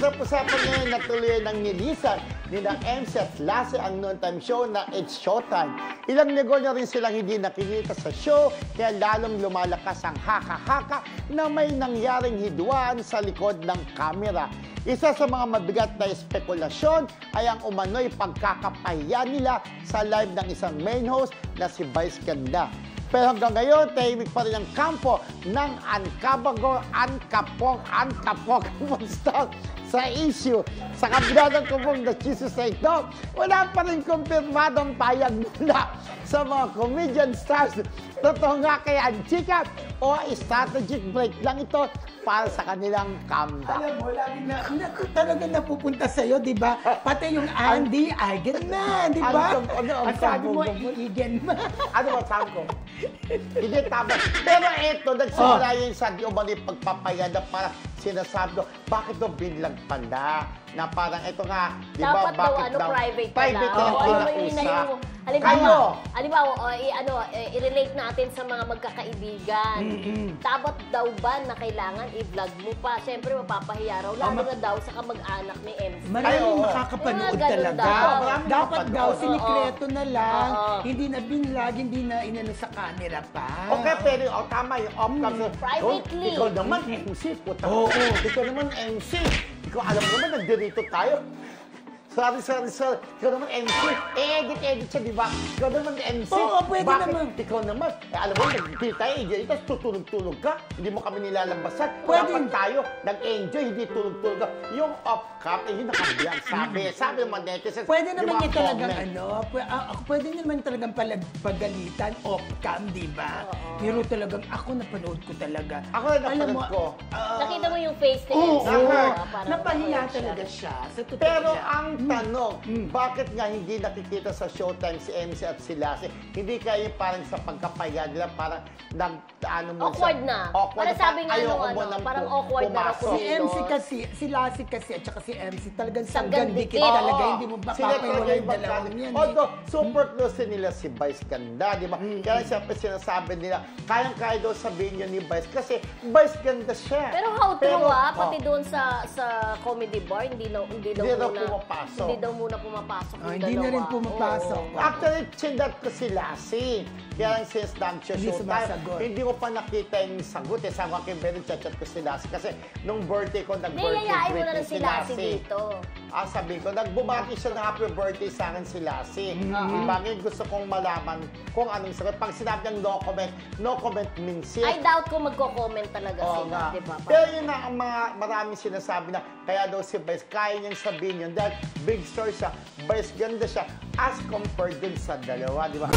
Usap-usapan ngayon na tuloy ng nilisan ni na MC at Lassie ang noontime show na It's Showtime. Ilang linggo na rin silang hindi nakikita sa show, kaya lalong lumalakas ang haka-haka na may nangyaring hidwaan sa likod ng kamera. Isa sa mga mabigat na espekulasyon ay ang umano'y pagkakapahiya nila sa live ng isang main host na si Vice Ganda. Pero hanggang ngayon, tahimik pa rin ang kampo ng ankapong star sa issue. Sa kabila ng kumong na chismis sa ito, wala pa rin kumpirmadong payag mula sa mga comedian stars. Totoo nga kaya ang chika o strategic break lang ito para sa kanilang comeback. Alam mo, lagi na talaga napupunta sa'yo, di ba? Pati yung Andy Eigenman, di ba? Ang sabi mo, Eigenman. Ano ba sabi ko? Hindi tama. Pero ito, nagsimula yun sa di umani pagpapaya na parang sinasabi ko, bakit daw binlag pala? Na parang ito nga, di ba? Dapat daw, private pala. Private Halimbawa, i-relate natin sa mga magkakaibigan. Dapat daw ba na kailangan i-vlog mo pa? Siyempre, mapapahiya raw. Lalo na daw sa kamag-anak ni MC. Maraming makakapanood talaga. Dapat daw, sinikreto na lang. Hindi na binlag, hindi na inano sa camera pa. Okay, pero tama yung off-cam. Privately. Ikaw naman, MC. Ikaw naman, MC. Ikaw, alam mo naman, nagdirito tayo. Sorry. Ikaw naman MC. Edit siya, di ba? Ikaw naman MC. Oo, pwede bakit naman. Ikaw naman. Alam mo, nagdirito tayo, tapos tutulog-tulog ka. Hindi mo kami nilalabasan. Pwede. Dapat tayo, nag-enjoy, hindi tulog-tulog ka. Yung off-cam, yun nakabiyak. Sabi yung mga netizens. Pwede naman mga yung talagang comment. pwede naman talagang pagalitan off-cam, di ba? Pero talagang ako napanood ko talaga. Ako na napanood ko. Nakita mo yung face ni Oo, MC. napahiya talaga siya. Sa totoo Pero niya. ang tanong, bakit nga hindi nakikita sa Showtime si MC at si Lassie? Hindi kaya parang sa pagkapahiya nila, parang awkward na. Parang sabi nga parang awkward na. Si MC kasi, si Lassie kasi, at saka si MC talagang sanggandikit talaga. Hindi mo mapapaiwala yung dalawang yan. Although, super close nila si Vice Ganda, di ba? Kaya siyempre sinasabi nila, kayang-kaya daw sabihin yun ni Vice kasi Vice Ganda siya. Pero how true pati doon sa comedy bar, hindi daw muna pumapasok yung Hindi na rin pumapasok. Actually, chindat ko si Lassie. Kaya lang since Showtime, hindi ko pa nakita yung sagot. Sabi ko kay Benny, chat ko si Lassie. Kasi nung birthday ko, nag-birthday greeting si Lassie. Sabi ko, nagbumati siya ng happy birthday sa akin si Lassie. Diba ngayon gusto kong malaman kung anong sagot. Pag sinabi niyang no comment means it. I doubt kung magko-comment talaga sila, diba? Pero yun na ang mga maraming sinasabi na kaya daw si Vice, kaya niyang sabihin yun dahil big star siya, Vice Ganda siya as compared dun sa dalawa, di ba?